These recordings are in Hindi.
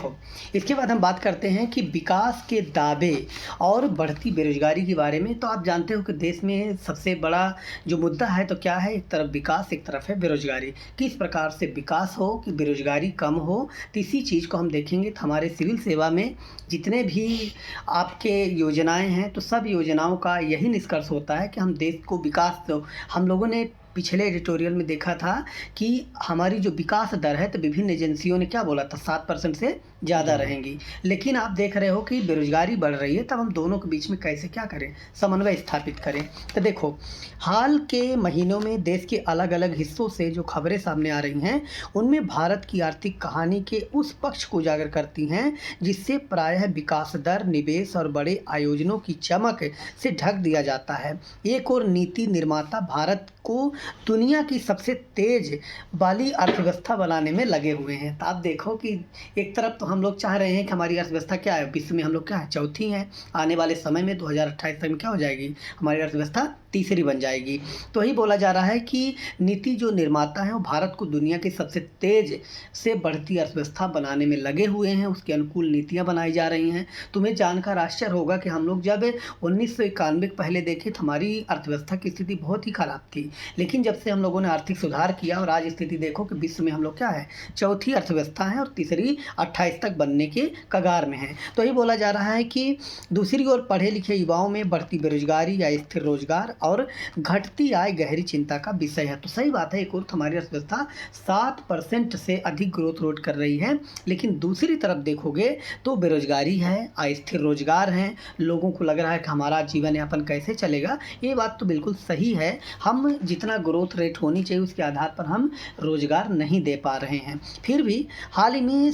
देखो, इसके बाद हम बात करते हैं कि विकास के दावे और बढ़ती बेरोज़गारी के बारे में। तो आप जानते हो कि देश में सबसे बड़ा जो मुद्दा है तो क्या है, एक तरफ विकास, एक तरफ है बेरोज़गारी। किस प्रकार से विकास हो कि बेरोज़गारी कम हो, तो इसी चीज़ को हम देखेंगे। तो हमारे सिविल सेवा में जितने भी आपके योजनाएँ हैं, तो सब योजनाओं का यही निष्कर्ष होता है कि हम देश को विकास दो। हम लोगों ने पिछले एडिटोरियल में देखा था कि हमारी जो विकास दर है, तो विभिन्न एजेंसियों ने क्या बोला था, 7% से ज़्यादा रहेंगी। लेकिन आप देख रहे हो कि बेरोज़गारी बढ़ रही है, तब हम दोनों के बीच में कैसे क्या करें, समन्वय स्थापित करें। तो देखो, हाल के महीनों में देश के अलग अलग हिस्सों से जो खबरें सामने आ रही हैं, उनमें भारत की आर्थिक कहानी के उस पक्ष को उजागर करती हैं जिससे प्रायः विकास दर, निवेश और बड़े आयोजनों की चमक से ढक दिया जाता है। एक और नीति निर्माता भारत को दुनिया की सबसे तेज वाली अर्थव्यवस्था बनाने में लगे हुए हैं। तो आप देखो कि एक तरफ तो हम लोग चाह रहे हैं कि हमारी अर्थव्यवस्था क्या है, विश्व में हम लोग क्या है, चौथी हैं। आने वाले समय में 2028 तक में क्या हो जाएगी, हमारी अर्थव्यवस्था तीसरी बन जाएगी। तो यही बोला जा रहा है कि नीति जो निर्माता है वो भारत को दुनिया की सबसे तेज से बढ़ती अर्थव्यवस्था बनाने में लगे हुए हैं। उसके अनुकूल नीतियाँ बनाई जा रही हैं। तुम्हें जानकर आश्चर्य होगा कि हम लोग जब 1991 पहले देखें तो हमारी अर्थव्यवस्था की स्थिति बहुत ही खराब थी। लेकिन जब से हम लोगों ने आर्थिक सुधार किया और आज स्थिति देखो कि विश्व में हम लोग क्या है, चौथी अर्थव्यवस्था है और तीसरी 28 तक बनने के कगार में है। तो यही बोला जा रहा है कि दूसरी ओर पढ़े लिखे युवाओं में बढ़ती बेरोजगारी या स्थिर रोजगार और घटती आय गहरी चिंता का विषय है। तो सही बात है, एक और हमारी अर्थव्यवस्था 7% से अधिक ग्रोथ रेट कर रही है, लेकिन दूसरी तरफ देखोगे तो बेरोजगारी है, अस्थिर रोजगार हैं, लोगों को लग रहा है कि हमारा जीवन यापन कैसे चलेगा। ये बात तो बिल्कुल सही है, हम जितना ग्रोथ रेट होनी चाहिए उसके आधार पर हम रोजगार नहीं दे पा रहे हैं। फिर भी हाल ही में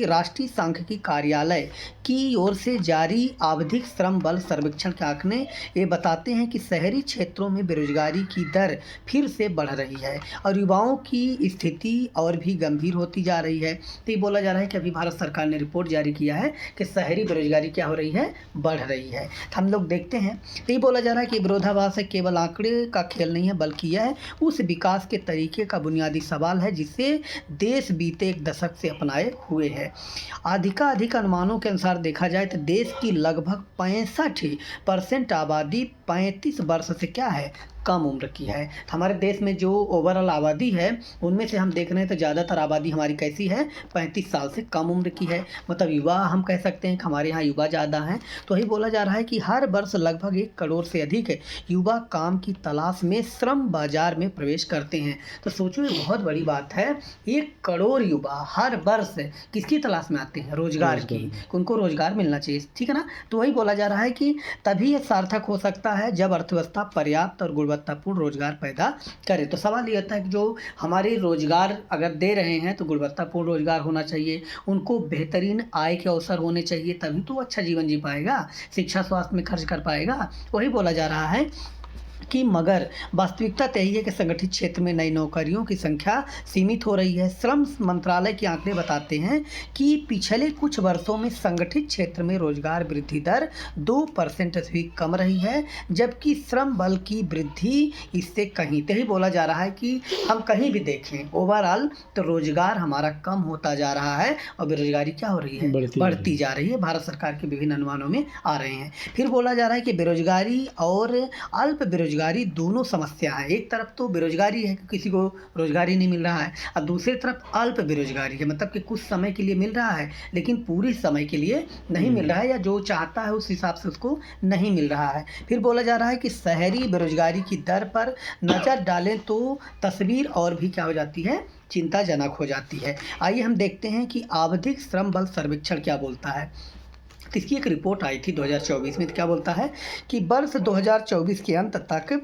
राष्ट्रीय सांख्यिकी कार्यालय की ओर से जारी आवधिक श्रम बल सर्वेक्षण के आंकड़े ये बताते हैं कि शहरी क्षेत्रों में बेरोजगारी की दर फिर से बढ़ रही है और युवाओं की स्थिति और भी गंभीर होती जा रही है। तो ये बोला जा रहा है कि अभी भारत सरकार ने रिपोर्ट जारी किया है कि शहरी बेरोजगारी क्या हो रही है, बढ़ रही है। तो हम लोग देखते हैं, तो ये बोला जा रहा है कि विरोधाभास है, केवल आंकड़े का खेल नहीं है, बल्कि यह उस विकास के तरीके का बुनियादी सवाल है जिसे देश बीते एक दशक से अपनाए हुए है। अधिकाधिक अनुमानों के अनुसार देखा जाए तो देश की लगभग 65% आबादी 35 वर्ष से क्या है, कम उम्र की है। हमारे देश में जो ओवरऑल आबादी है उनमें से हम देख रहे हैं तो ज़्यादातर आबादी हमारी कैसी है, 35 साल से कम उम्र की है। मतलब युवा हम कह सकते हैं कि हमारे यहाँ युवा ज़्यादा हैं। तो यही बोला जा रहा है कि हर वर्ष लगभग 1 करोड़ से अधिक युवा काम की तलाश में श्रम बाजार में प्रवेश करते हैं। तो सोचो, ये बहुत बड़ी बात है, 1 करोड़ युवा हर वर्ष किसकी तलाश में आते हैं, रोजगार की। उनको रोजगार मिलना चाहिए, ठीक है ना। तो वही बोला जा रहा है कि तभी ये सार्थक हो सकता है जब अर्थव्यवस्था पर्याप्त और गुणवत्तापूर्ण रोजगार पैदा करे। तो सवाल ये होता है कि जो हमारे रोजगार अगर दे रहे हैं तो गुणवत्तापूर्ण रोजगार होना चाहिए, उनको बेहतरीन आय के अवसर होने चाहिए, तभी तो अच्छा जीवन जी पाएगा, शिक्षा स्वास्थ्य में खर्च कर पाएगा। वही बोला जा रहा है कि मगर वास्तविकता तो यही है कि संगठित क्षेत्र में नई नौकरियों की संख्या सीमित हो रही है। श्रम मंत्रालय के आंकड़े बताते हैं कि पिछले कुछ वर्षों में संगठित क्षेत्र में रोजगार वृद्धि दर 2% से भी कम रही है, जबकि श्रम बल की वृद्धि इससे कहीं तो ही बोला जा रहा है कि हम कहीं भी देखें ओवरऑल तो रोजगार हमारा कम होता जा रहा है और बेरोजगारी क्या हो रही है, बढ़ती जा रही है। भारत सरकार के विभिन्न अनुमानों में आ रहे हैं। फिर बोला जा रहा है कि बेरोजगारी और अल्प बेरोजगारी दोनों समस्या है। एक तरफ तो बेरोजगारी है कि किसी को रोजगारी नहीं मिल रहा है, और दूसरी तरफ अल्प बेरोजगारी है, मतलब कि कुछ समय के लिए मिल रहा है लेकिन पूरी समय के लिए नहीं मिल रहा है, या जो चाहता है उस हिसाब से उसको नहीं मिल रहा है। फिर बोला जा रहा है कि शहरी बेरोजगारी की दर पर नज़र डालें तो तस्वीर और भी क्या हो जाती है, चिंताजनक हो जाती है। आइए हम देखते हैं कि आवधिक श्रम बल सर्वेक्षण क्या बोलता है। तो इसकी एक रिपोर्ट आई थी 2024 में। तो क्या बोलता है कि वर्ष 2024 के अंत तक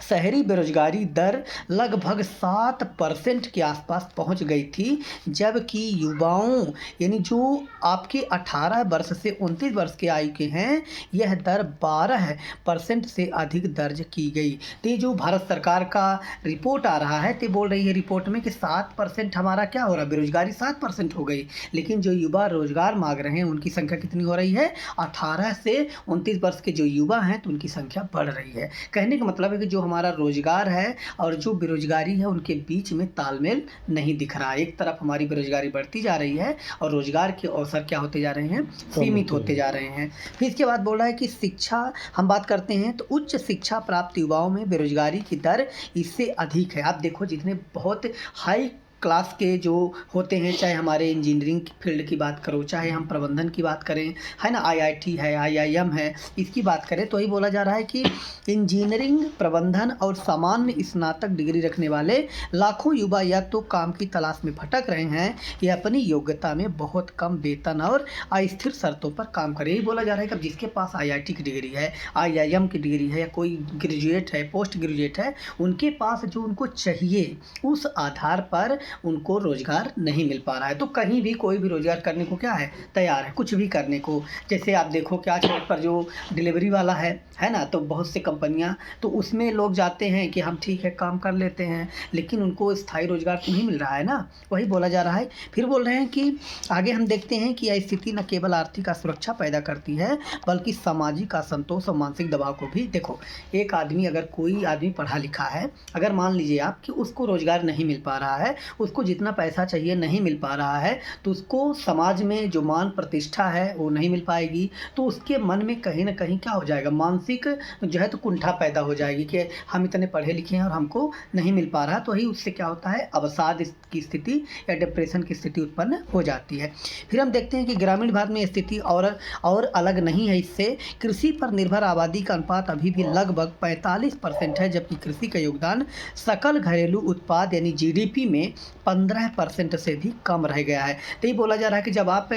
शहरी बेरोजगारी दर लगभग 7% के आसपास पहुंच गई थी, जबकि युवाओं यानी जो आपके 18 वर्ष से 29 वर्ष के आयु के हैं, यह दर 12% से अधिक दर्ज की गई। तो ये जो भारत सरकार का रिपोर्ट आ रहा है, तो बोल रही है रिपोर्ट में कि 7% हमारा क्या हो रहा है, बेरोजगारी 7% हो गई, लेकिन जो युवा रोजगार मांग रहे हैं उनकी संख्या कितनी हो रही है, 18 से 29 वर्ष के जो युवा हैं तो उनकी संख्या बढ़ रही है। कहने का मतलब है कि जो हमारा रोज़गार है और जो बेरोज़गारी है उनके बीच में तालमेल नहीं दिख रहा है। एक तरफ हमारी बेरोज़गारी बढ़ती जा रही है और रोज़गार के अवसर क्या होते जा रहे हैं, सीमित होते जा रहे हैं। फिर इसके बाद बोल रहा है कि शिक्षा हम बात करते हैं तो उच्च शिक्षा प्राप्त युवाओं में बेरोज़गारी की दर इससे अधिक है। आप देखो जितने बहुत हाई क्लास के जो होते हैं, चाहे हमारे इंजीनियरिंग फील्ड की बात करो, चाहे हम प्रबंधन की बात करें, है ना, आईआईटी है, आईआईएम है, इसकी बात करें तो वही बोला जा रहा है कि इंजीनियरिंग, प्रबंधन और सामान्य स्नातक डिग्री रखने वाले लाखों युवा या तो काम की तलाश में भटक रहे हैं या अपनी योग्यता में बहुत कम वेतन और अस्थिर शर्तों पर काम करें। यही बोला जा रहा है कि अब जिसके पास आईआईटी की डिग्री है, आईआईएम की डिग्री है या कोई ग्रेजुएट है, पोस्ट ग्रेजुएट है, उनके पास जो उनको चाहिए उस आधार पर उनको रोज़गार नहीं मिल पा रहा है। तो कहीं भी कोई भी रोज़गार करने को क्या है, तैयार है, कुछ भी करने को। जैसे आप देखो कि आज पर जो डिलीवरी वाला है ना, तो बहुत से कंपनियां, तो उसमें लोग जाते हैं कि हम ठीक है काम कर लेते हैं, लेकिन उनको स्थायी रोज़गार तो नहीं मिल रहा है ना, वही बोला जा रहा है। फिर बोल रहे हैं कि आगे हम देखते हैं कि यह स्थिति न केवल आर्थिक असुरक्षा पैदा करती है बल्कि सामाजिक असंतोष और मानसिक दबाव को भी। देखो, एक आदमी, अगर कोई आदमी पढ़ा लिखा है, अगर मान लीजिए आप कि उसको रोज़गार नहीं मिल पा रहा है, उसको जितना पैसा चाहिए नहीं मिल पा रहा है, तो उसको समाज में जो मान प्रतिष्ठा है वो नहीं मिल पाएगी। तो उसके मन में कहीं ना कहीं क्या हो जाएगा, मानसिक जो है तो कुंठा पैदा हो जाएगी कि हम इतने पढ़े लिखे हैं और हमको नहीं मिल पा रहा। तो वही उससे क्या होता है, अवसाद की स्थिति या डिप्रेशन की स्थिति उत्पन्न हो जाती है। फिर हम देखते हैं कि ग्रामीण भारत में स्थिति और अलग नहीं है। इससे कृषि पर निर्भर आबादी का अनुपात अभी भी लगभग 45% है, जबकि कृषि का योगदान सकल घरेलू उत्पाद यानी जीडीपी में 15% से भी कम रह गया है। तो ये बोला जा रहा है कि जब आप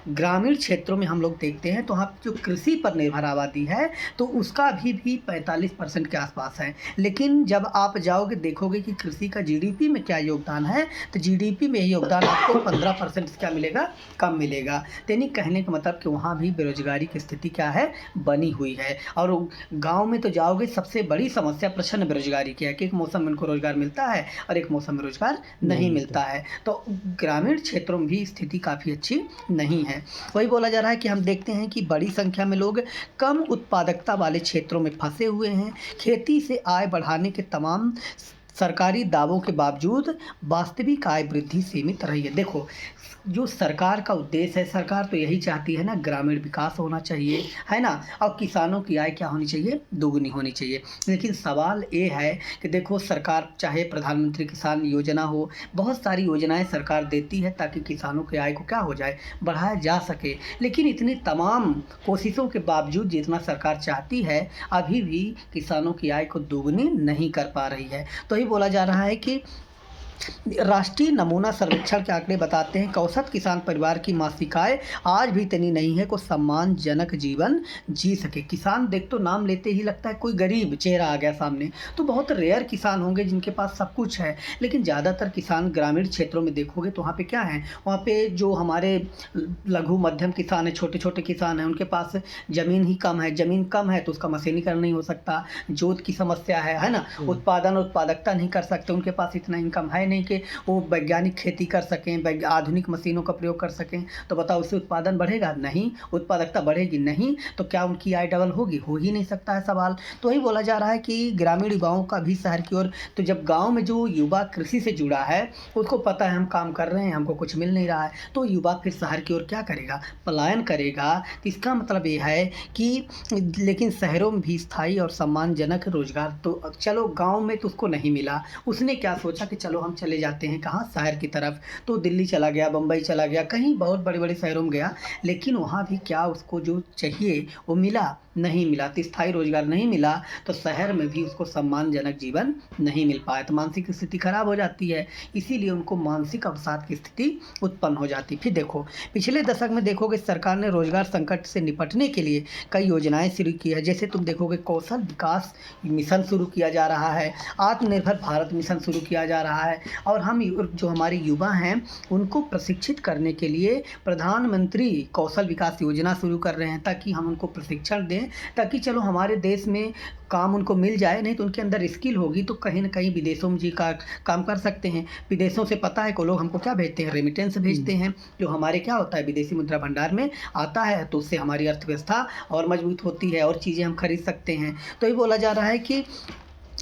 ग्रामीण क्षेत्रों में हम लोग देखते हैं तो आप जो कृषि पर निर्भर आबादी है तो उसका अभी भी 45% के आसपास है, लेकिन जब आप जाओगे देखोगे कि कृषि का जीडीपी में क्या योगदान है, तो जीडीपी में योगदान आपको 15% से क्या मिलेगा, कम मिलेगा। यानी कहने का मतलब कि वहाँ भी बेरोजगारी की स्थिति क्या है, बनी हुई है। और गाँव में तो जाओगे सबसे बड़ी समस्या प्रचंड बेरोजगारी की है कि एक मौसम में उनको रोजगार मिलता है और एक मौसम में रोजगार नहीं मिलता है। तो ग्रामीण क्षेत्रों में भी स्थिति काफ़ी अच्छी नहीं है। वही बोला जा रहा है कि हम देखते हैं कि बड़ी संख्या में लोग कम उत्पादकता वाले क्षेत्रों में फंसे हुए हैं। खेती से आय बढ़ाने के तमाम सरकारी दावों के बावजूद वास्तविक आय वृद्धि सीमित रही है। देखो, जो सरकार का उद्देश्य है, सरकार तो यही चाहती है ना, ग्रामीण विकास होना चाहिए, है ना, और किसानों की आय क्या होनी चाहिए, दोगुनी होनी चाहिए। लेकिन सवाल ये है कि देखो, सरकार चाहे प्रधानमंत्री किसान योजना हो, बहुत सारी योजनाएं सरकार देती है ताकि किसानों की आय को क्या हो जाए, बढ़ाया जा सके। लेकिन इतनी तमाम कोशिशों के बावजूद जितना सरकार चाहती है, अभी भी किसानों की आय को दोगुनी नहीं कर पा रही है। तो ये बोला जा रहा है कि राष्ट्रीय नमूना सर्वेक्षण के आंकड़े बताते हैं कि औसत किसान परिवार की मासिक आय आज भी इतनी नहीं है को सम्मानजनक जीवन जी सके। किसान देख तो नाम लेते ही लगता है कोई गरीब चेहरा आ गया सामने, तो बहुत रेयर किसान होंगे जिनके पास सब कुछ है। लेकिन ज़्यादातर किसान ग्रामीण क्षेत्रों में देखोगे तो वहाँ पे क्या है, वहाँ पे जो हमारे लघु मध्यम किसान हैं, छोटे छोटे किसान हैं, उनके पास ज़मीन ही कम है। ज़मीन कम है तो उसका मशीनीकरण नहीं हो सकता, जोत की समस्या है ना, उत्पादकता नहीं कर सकते, उनके पास इतना इनकम है नहीं कि वो वैज्ञानिक खेती कर सकें, आधुनिक मशीनों का प्रयोग कर सकें। तो बताओ, उससे उत्पादन बढ़ेगा नहीं, उत्पादकता बढ़ेगी नहीं, तो क्या उनकी आय डबल होगी, हो ही नहीं सकता है सवाल। तो वही बोला जा रहा है कि ग्रामीण युवाओं का भी शहर की ओर, तो जब गांव में जो युवा कृषि से जुड़ा है उसको पता है हम काम कर रहे हैं, हमको कुछ मिल नहीं रहा है, तो युवा फिर शहर की ओर क्या करेगा, पलायन करेगा। तो इसका मतलब ये है कि लेकिन शहरों में भी स्थायी और सम्मानजनक रोजगार तो चलो गाँव में तो उसको नहीं मिला, उसने क्या सोचा कि चलो हम चले जाते हैं कहाँ, शहर की तरफ। तो दिल्ली चला गया, बम्बई चला गया, कहीं बहुत बड़े बड़े शहरों में गया, लेकिन वहाँ भी क्या उसको जो चाहिए वो मिला, नहीं मिला। तो स्थायी रोजगार नहीं मिला तो शहर में भी उसको सम्मानजनक जीवन नहीं मिल पाया, तो मानसिक स्थिति खराब हो जाती है, इसीलिए उनको मानसिक अवसाद की स्थिति उत्पन्न हो जाती। फिर देखो, पिछले दशक में देखोगे सरकार ने रोजगार संकट से निपटने के लिए कई योजनाएं शुरू की है। जैसे तुम देखोगे कौशल विकास मिशन शुरू किया जा रहा है, आत्मनिर्भर भारत मिशन शुरू किया जा रहा है, और हम जो हमारे युवा हैं उनको प्रशिक्षित करने के लिए प्रधानमंत्री कौशल विकास योजना शुरू कर रहे हैं, ताकि हम उनको प्रशिक्षण दें, ताकि चलो हमारे देश में काम उनको मिल जाए, नहीं तो उनके अंदर स्किल होगी तो कहीं ना कहीं विदेशों में जी का काम कर सकते हैं। विदेशों से पता है को लोग हमको क्या भेजते हैं, रेमिटेंस भेजते हैं, जो हमारे क्या होता है विदेशी मुद्रा भंडार में आता है, तो उससे हमारी अर्थव्यवस्था और मजबूत होती है और चीज़ें हम खरीद सकते हैं। तो ये बोला जा रहा है कि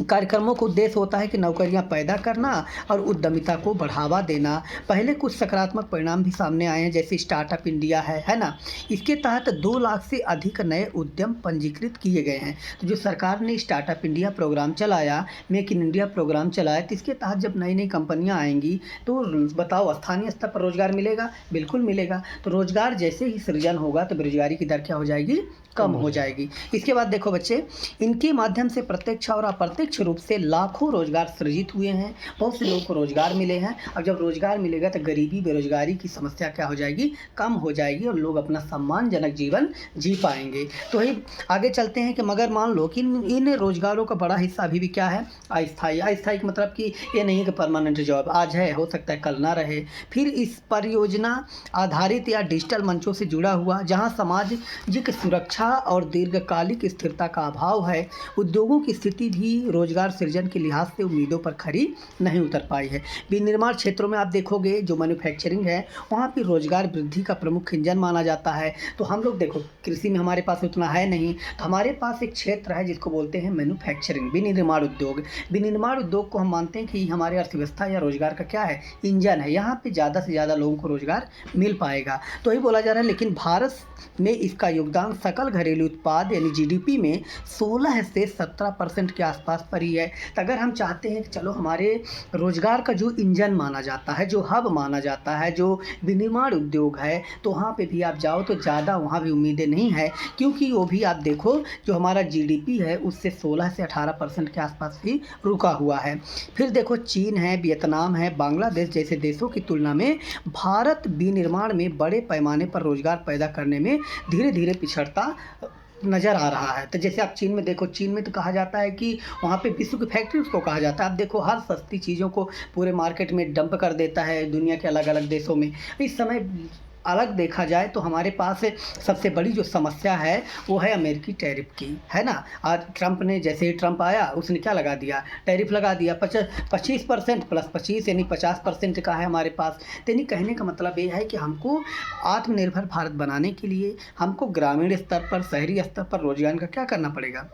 कार्यक्रमों का उद्देश्य होता है कि नौकरियां पैदा करना और उद्यमिता को बढ़ावा देना। पहले कुछ सकारात्मक परिणाम भी सामने आए हैं, जैसे स्टार्टअप इंडिया है ना? इसके तहत 2 लाख से अधिक नए उद्यम पंजीकृत किए गए हैं। तो जो सरकार ने स्टार्टअप इंडिया प्रोग्राम चलाया, मेक इन इंडिया प्रोग्राम चलाया, तो इसके तहत जब नई-नई कंपनियाँ आएँगी तो बताओ स्थानीय स्तर पर रोज़गार मिलेगा? बिल्कुल मिलेगा। तो रोज़गार जैसे ही सृजन होगा तो बेरोज़गारी की दर क्या हो जाएगी? कम हो जाएगी। इसके बाद देखो बच्चे, इनके माध्यम से प्रत्यक्ष और अप्रत्यक्ष रूप से लाखों रोजगार सृजित हुए हैं। बहुत से लोगों को रोजगार मिले हैं। अब जब रोजगार मिलेगा तो गरीबी बेरोजगारी की समस्या क्या हो जाएगी? कम हो जाएगी और लोग अपना सम्मानजनक जीवन जी पाएंगे। तो वही आगे चलते हैं कि मगर मान लो कि इन रोजगारों का बड़ा हिस्सा अभी भी क्या है? अस्थायी। अस्थायी का मतलब कि ये नहीं है कि परमानेंट जॉब आज है, हो सकता है कल ना रहे। फिर इस परियोजना आधारित या डिजिटल मंचों से जुड़ा हुआ, जहाँ सामाजिक सुरक्षा और दीर्घकालिक स्थिरता का अभाव है, उद्योगों की स्थिति भी रोजगार सृजन के लिहाज से उम्मीदों पर खरी नहीं उतर पाई है। विनिर्माण क्षेत्रों में आप देखोगे जो मैन्युफैक्चरिंग है, वहाँ पे रोजगार वृद्धि का प्रमुख इंजन माना जाता है। तो हम लोग देखो कृषि में हमारे पास उतना है नहीं, तो हमारे पास एक क्षेत्र है जिसको बोलते हैं मैन्युफैक्चरिंग, विनिर्माण उद्योग। विनिर्माण उद्योग को हम मानते हैं कि हमारे अर्थव्यवस्था या रोजगार का क्या है? इंजन है। यहाँ पे ज़्यादा से ज़्यादा लोगों को रोजगार मिल पाएगा। तो वही बोला जा रहा है, लेकिन भारत में इसका योगदान सकल घरेलू उत्पाद यानी जीडीपी में 16 से 17% के आसपास पर ही है। तो अगर हम चाहते हैं कि चलो हमारे रोजगार का जो इंजन माना जाता है, जो हब माना जाता है, जो विनिर्माण उद्योग है, तो वहाँ पे भी आप जाओ तो ज़्यादा वहाँ भी उम्मीदें नहीं है, क्योंकि वो भी आप देखो जो हमारा जीडीपी है उससे 16 से 18% के आसपास ही रुका हुआ है। फिर देखो चीन है, वियतनाम है, बांग्लादेश जैसे देशों की तुलना में भारत विनिर्माण में बड़े पैमाने पर रोजगार पैदा करने में धीरे धीरे पिछड़ता नज़र आ रहा है। तो जैसे आप चीन में देखो, चीन में तो कहा जाता है कि वहाँ पे विश्व की फैक्ट्री उसको कहा जाता है। आप देखो हर सस्ती चीज़ों को पूरे मार्केट में डंप कर देता है दुनिया के अलग अलग देशों में। इस समय अलग देखा जाए तो हमारे पास सबसे बड़ी जो समस्या है वो है अमेरिकी टैरिफ की, है ना? आज ट्रंप ने, जैसे ही ट्रंप आया उसने क्या लगा दिया? टैरिफ लगा दिया। 25% प्लस 25 यानी 50% का है हमारे पास। तो यानी कहने का मतलब ये है कि हमको आत्मनिर्भर भारत बनाने के लिए हमको ग्रामीण स्तर पर, शहरी स्तर पर रोजगार का क्या करना पड़ेगा?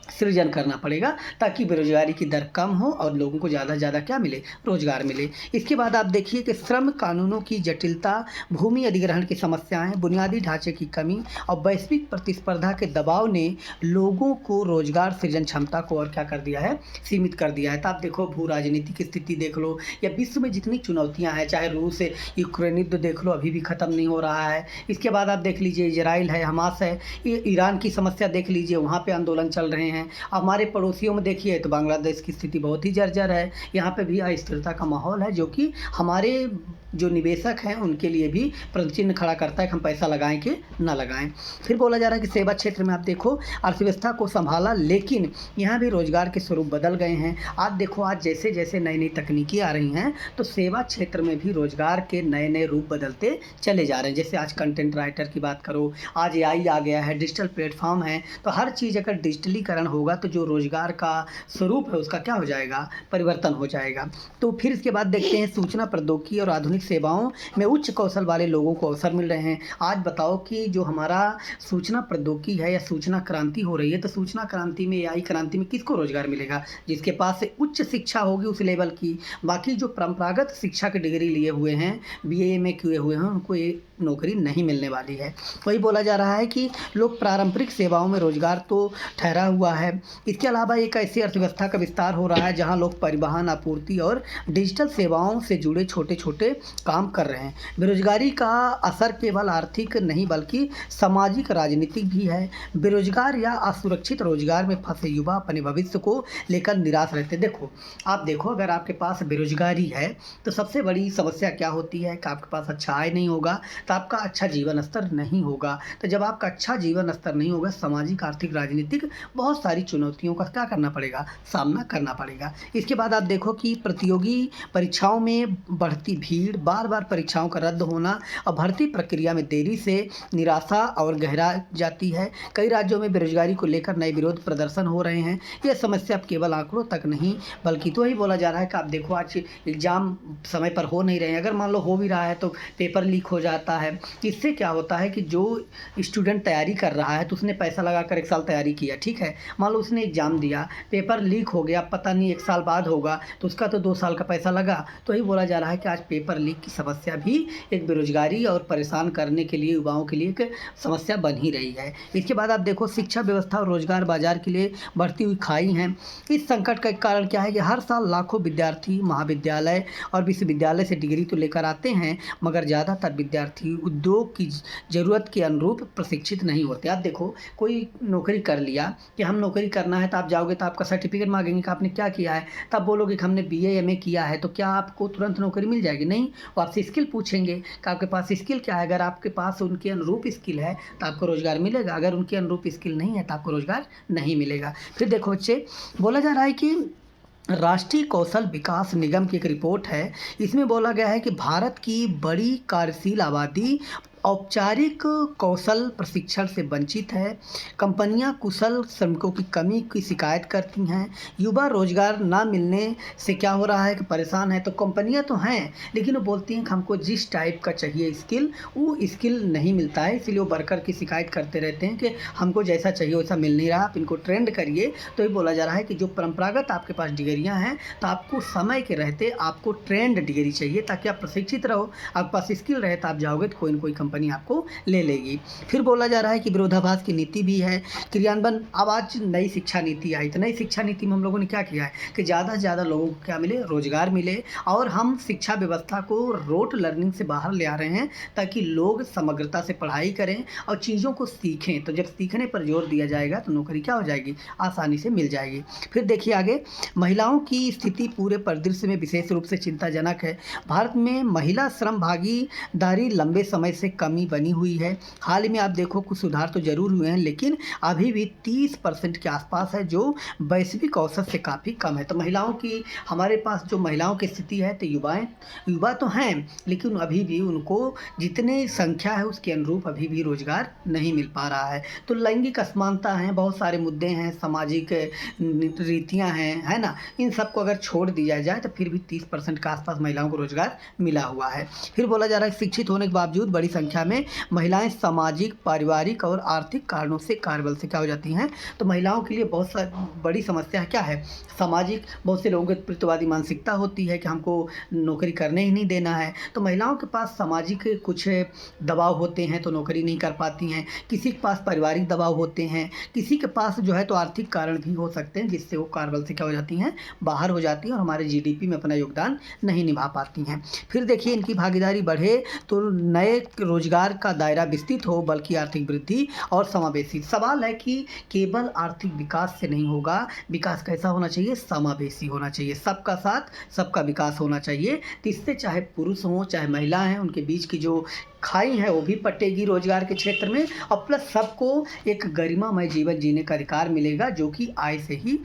सृजन करना पड़ेगा, ताकि बेरोजगारी की दर कम हो और लोगों को ज़्यादा से ज़्यादा क्या मिले? रोजगार मिले। इसके बाद आप देखिए कि श्रम कानूनों की जटिलता, भूमि अधिग्रहण की समस्याएं, बुनियादी ढांचे की कमी और वैश्विक प्रतिस्पर्धा के दबाव ने लोगों को रोजगार सृजन क्षमता को और क्या कर दिया है? सीमित कर दिया है। तो आप देखो भू राजनीतिक स्थिति देख लो, या विश्व में जितनी चुनौतियाँ हैं, चाहे रूस यूक्रेन युद्ध देख लो, अभी भी ख़त्म नहीं हो रहा है। इसके बाद आप देख लीजिए इजराइल है, हमास है, ये ईरान की समस्या देख लीजिए, वहाँ पर आंदोलन चल रहे हैं। हमारे पड़ोसियों में देखिए तो बांग्लादेश की स्थिति बहुत ही जर्जर है। यहाँ पे भी अस्थिरता का माहौल है, जो कि हमारे जो निवेशक हैं उनके लिए भी प्रश्न चिन्ह खड़ा करता है कि हम पैसा लगाएं कि ना लगाएं। फिर बोला जा रहा है कि सेवा क्षेत्र में आप देखो अर्थव्यवस्था को संभाला, लेकिन यहाँ भी रोजगार के स्वरूप बदल गए हैं। आज देखो, आज जैसे जैसे नई नई तकनीकी आ रही हैं तो सेवा क्षेत्र में भी रोजगार के नए नए रूप बदलते चले जा रहे हैं। जैसे आज कंटेंट राइटर की बात करो, आज एआई आ गया है, डिजिटल प्लेटफॉर्म है। तो हर चीज़ अगर डिजिटलीकरण होगा तो जो रोजगार का स्वरूप है उसका क्या हो जाएगा? परिवर्तन हो जाएगा। तो फिर इसके बाद देखते हैं सूचना प्रौद्योगिकी और आधुनिक सेवाओं में उच्च कौशल वाले लोगों को अवसर मिल रहे हैं। आज बताओ कि जो हमारा सूचना प्रौद्योगिकी है या सूचना क्रांति हो रही है, तो सूचना क्रांति में, एआई क्रांति में किसको रोजगार मिलेगा? जिसके पास से उच्च शिक्षा होगी उस लेवल की। बाकी जो परंपरागत शिक्षा की डिग्री लिए हुए हैं, बीए में किए हुए हैं, उनको ये नौकरी नहीं मिलने वाली है। वही बोला जा रहा है कि लोग पारंपरिक सेवाओं में रोजगार तो ठहरा हुआ है। इसके अलावा एक ऐसी अर्थव्यवस्था का विस्तार हो रहा है जहां लोग परिवहन, आपूर्ति और डिजिटल सेवाओं से जुड़े छोटे छोटे काम कर रहे हैं। बेरोजगारी का असर केवल आर्थिक नहीं बल्कि सामाजिक, राजनीतिक भी है। बेरोजगार या असुरक्षित रोजगार में फंसे युवा अपने भविष्य को लेकर निराश रहते हैं। देखो, आप देखो, अगर आपके पास बेरोजगारी है तो सबसे बड़ी समस्या क्या होती है कि आपके पास अच्छा आय नहीं होगा, तो आपका अच्छा जीवन स्तर नहीं होगा। तो जब आपका अच्छा जीवन स्तर नहीं होगा, सामाजिक, आर्थिक, राजनीतिक बहुत सारी चुनौतियों का क्या करना पड़ेगा? सामना करना पड़ेगा। इसके बाद आप देखो कि प्रतियोगी परीक्षाओं में बढ़ती भीड़, बार बार परीक्षाओं का रद्द होना और भर्ती प्रक्रिया में देरी से निराशा और गहरा जाती है। कई राज्यों में बेरोजगारी को लेकर नए विरोध प्रदर्शन हो रहे हैं। यह समस्या अब केवल आंकड़ों तक नहीं बल्कि तो ही बोला जा रहा है कि आप देखो आज एग्ज़ाम समय पर हो नहीं रहे हैं। अगर मान लो हो भी रहा है तो पेपर लीक हो जाता है। इससे क्या होता है कि जो स्टूडेंट तैयारी कर रहा है तो उसने पैसा लगाकर 1 साल तैयारी किया, ठीक है, मान लो उसने एग्ज़ाम दिया, पेपर लीक हो गया, पता नहीं 1 साल बाद होगा तो उसका तो 2 साल का पैसा लगा। तो यही बोला जा रहा है कि आज पेपर लीक की समस्या भी एक बेरोजगारी और परेशान करने के लिए युवाओं के लिए एक समस्या बन ही रही है। इसके बाद आप देखो शिक्षा व्यवस्था और रोजगार बाजार के लिए बढ़ती हुई खाई हैं। इस संकट का कारण क्या है कि हर साल लाखों विद्यार्थी महाविद्यालय और विश्वविद्यालय से डिग्री तो लेकर आते हैं, मगर ज़्यादातर विद्यार्थी उद्योग की ज़रूरत के अनुरूप प्रशिक्षित नहीं होते। आप देखो कोई नौकरी कर लिया कि हम नौकरी करना है तो आप जाओगे तो आपका सर्टिफिकेट मांगेंगे कि आपने क्या किया है, तब बोलोगे कि हमने BA MA किया है, तो क्या आपको तुरंत नौकरी मिल जाएगी? नहीं, वो आपसे स्किल पूछेंगे कि आपके पास स्किल क्या है। अगर आपके पास उनके अनुरूप स्किल है तो आपको रोज़गार मिलेगा, अगर उनके अनुरूप स्किल नहीं है तो आपको रोज़गार नहीं मिलेगा। फिर देखो बच्चे, बोला जा रहा है कि राष्ट्रीय कौशल विकास निगम की एक रिपोर्ट है, इसमें बोला गया है कि भारत की बड़ी कार्यशील आबादी औपचारिक कौशल प्रशिक्षण से वंचित है। कंपनियां कुशल श्रमिकों की कमी की शिकायत करती हैं। युवा रोजगार ना मिलने से क्या हो रहा है कि परेशान है। तो कंपनियां तो हैं लेकिन वो बोलती हैं कि हमको जिस टाइप का चाहिए स्किल वो स्किल नहीं मिलता है, इसलिए वो वर्कर की शिकायत करते रहते हैं कि हमको जैसा चाहिए वैसा मिल नहीं रहा, आप इनको ट्रेंड करिए। तो ये बोला जा रहा है कि जो परंपरागत आपके पास डिग्रियाँ हैं तो आपको समय के रहते आपको ट्रेंड डिग्री चाहिए ताकि आप प्रशिक्षित रहो, आपके पास स्किल रहे तो आप जाओगे तो कोई ना कोई कंपनी आपको ले लेगी। फिर बोला जा रहा है कि विरोधाभास की नीति भी है क्रियान्वयन। अब आज नई शिक्षा नीति आई तो नई शिक्षा नीति में हम लोगों ने क्या किया है कि ज़्यादा से ज़्यादा लोगों को क्या मिले, रोजगार मिले, और हम शिक्षा व्यवस्था को रोट लर्निंग से बाहर ले आ रहे हैं ताकि लोग समग्रता से पढ़ाई करें और चीज़ों को सीखें। तो जब सीखने पर जोर दिया जाएगा तो नौकरी क्या हो जाएगी, आसानी से मिल जाएगी। फिर देखिए आगे, महिलाओं की स्थिति पूरे परिदृश्य में विशेष रूप से चिंताजनक है। भारत में महिला श्रम भागीदारी लंबे समय से कमी बनी हुई है। हाल ही में आप देखो कुछ सुधार तो जरूर हुए हैं लेकिन अभी भी 30% के आसपास है जो वैश्विक औसत से काफ़ी कम है। तो महिलाओं की हमारे पास जो महिलाओं की स्थिति है तो युवा तो हैं लेकिन अभी भी उनको जितनी संख्या है उसके अनुरूप अभी भी रोजगार नहीं मिल पा रहा है। तो लैंगिक असमानता है, बहुत सारे मुद्दे हैं, सामाजिक रीतियाँ हैं, है ना, इन सबको अगर छोड़ दिया जाए तो फिर भी 30% के आसपास महिलाओं को रोजगार मिला हुआ है। फिर बोला जा रहा है शिक्षित होने के बावजूद बड़ी संख्या में महिलाएं सामाजिक, पारिवारिक और आर्थिक कारणों से कार्यबल से क्या हो जाती हैं। तो महिलाओं के लिए बहुत बड़ी समस्या क्या है, सामाजिक, बहुत से लोगों की प्रतिवादी मानसिकता होती है कि हमको नौकरी करने ही नहीं देना है। तो महिलाओं के पास सामाजिक कुछ दबाव होते हैं तो नौकरी नहीं कर पाती हैं, किसी के पास पारिवारिक दबाव होते हैं, किसी के पास जो है तो आर्थिक कारण भी हो सकते हैं जिससे वो कार्यबल से क्या हो जाती हैं, बाहर हो जाती हैं और हमारे GDP में अपना योगदान नहीं निभा पाती हैं। फिर देखिए इनकी भागीदारी बढ़े तो नए रोजगार का दायरा विस्तृत हो बल्कि आर्थिक वृद्धि और समावेशी। सवाल है कि केवल आर्थिक विकास से नहीं होगा, विकास कैसा होना चाहिए, समावेशी होना चाहिए, सबका साथ सबका विकास होना चाहिए। तो इससे चाहे पुरुष हों चाहे महिला हैं उनके बीच की जो खाई है वो भी पटेगी रोजगार के क्षेत्र में, और प्लस सबको एक गरिमामय जीवन जीने का अधिकार मिलेगा जो कि आय से ही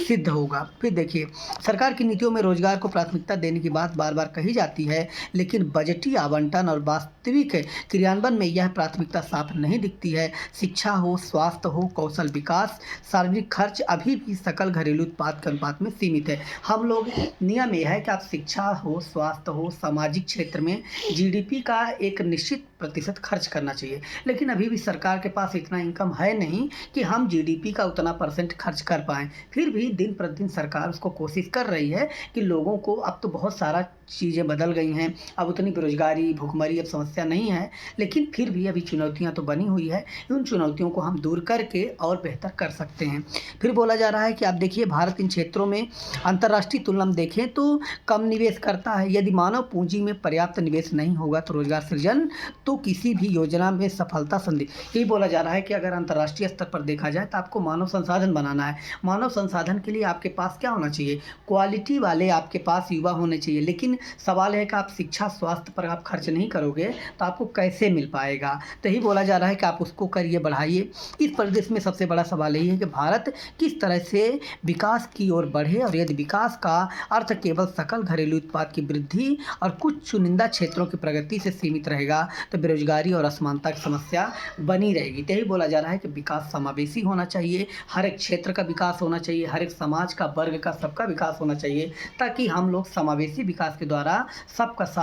सिद्ध होगा। फिर देखिए सरकार की नीतियों में रोजगार को प्राथमिकता देने की बात बार बार कही जाती है लेकिन बजटीय आवंटन और वास्तविक क्रियान्वयन में यह प्राथमिकता साफ नहीं दिखती है। शिक्षा हो, स्वास्थ्य हो, कौशल विकास, सार्वजनिक खर्च अभी भी सकल घरेलू उत्पाद के अनुपात में सीमित है। हम लोग नियम यह है कि आप शिक्षा हो, स्वास्थ्य हो, सामाजिक क्षेत्र में GDP का एक निश्चित प्रतिशत खर्च करना चाहिए, लेकिन अभी भी सरकार के पास इतना इनकम है नहीं कि हम GDP का उतना % खर्च कर पाएँ। फिर भी दिन प्रतिदिन सरकार उसको कोशिश कर रही है कि लोगों को, अब तो बहुत सारा चीज़ें बदल गई हैं, अब उतनी बेरोजगारी भुखमरी अब समस्या नहीं है, लेकिन फिर भी अभी चुनौतियां तो बनी हुई है। उन चुनौतियों को हम दूर करके और बेहतर कर सकते हैं। फिर बोला जा रहा है कि आप देखिए भारत इन क्षेत्रों में अंतर्राष्ट्रीय तुलना में देखें तो कम निवेश करता है। यदि मानव पूंजी में पर्याप्त निवेश नहीं होगा तो रोजगार सृजन तो किसी भी योजना में सफलता संदेह। यही बोला जा रहा है कि अगर अंतर्राष्ट्रीय स्तर पर देखा जाए तो आपको मानव संसाधन बनाना है। मानव संसाधन के लिए आपके पास क्या होना चाहिए, क्वालिटी वाले आपके पास युवा होने चाहिए, लेकिन सवाल है कि आप शिक्षा स्वास्थ्य पर आप खर्च नहीं करोगे तो आपको कैसे मिल पाएगा। तो यही बोला जा रहा है कि आप उसको करिए, बढ़ाइए। इस परिदृश्य में सबसे बड़ा सवाल यही है कि भारत किस तरह से विकास की ओर बढ़े, और यदि विकास का अर्थ केवल सकल घरेलू उत्पाद की वृद्धि और कुछ चुनिंदा क्षेत्रों की प्रगति से सीमित रहेगा तो बेरोजगारी और असमानता की समस्या बनी रहेगी। तो यही बोला जा रहा है कि विकास समावेशी होना चाहिए, हर एक क्षेत्र का विकास होना चाहिए, हर एक समाज का, वर्ग का, सबका विकास होना चाहिए, ताकि हम लोग समावेशी विकास के द्वारा सबका साथ